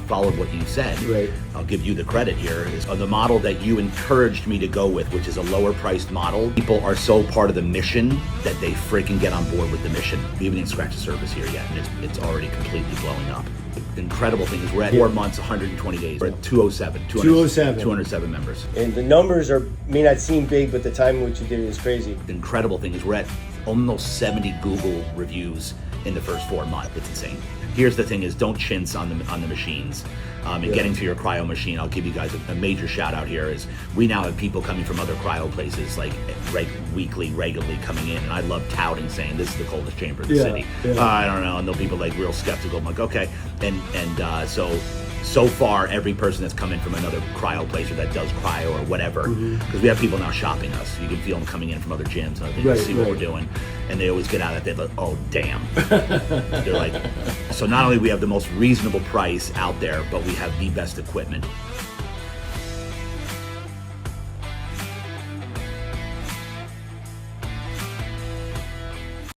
followed what you said. Right. I'll give you the credit here, is the model that you encouraged me to go with, which is a lower priced model. People are so part of the mission that they freaking get on board with the mission. We haven't even scratched the surface here yet, and it's already completely blowing up. The incredible thing is we're at 4 months, 120 days. We're at 207 members. And the numbers may not seem big, but the time in which you did it is crazy. The incredible thing is we're at almost 70 Google reviews in the first 4 months. It's insane. Here's the thing: is don't chintz on the machines. And getting to your cryo machine, I'll give you guys a major shout out here. Is we now have people coming from other cryo places, like weekly, regularly coming in, and I love touting, saying this is the coldest chamber in the city. I don't know, and there'll people like real skeptical. I'm like, okay, and so far every person that's come in from another cryo place or that does cryo or whatever, because we have people now shopping us. You can feel them coming in from other gyms and other things to see what we're doing, and they always get out of it. They're like, oh damn. They're like, so not only we have the most reasonable price out there, but we have the best equipment.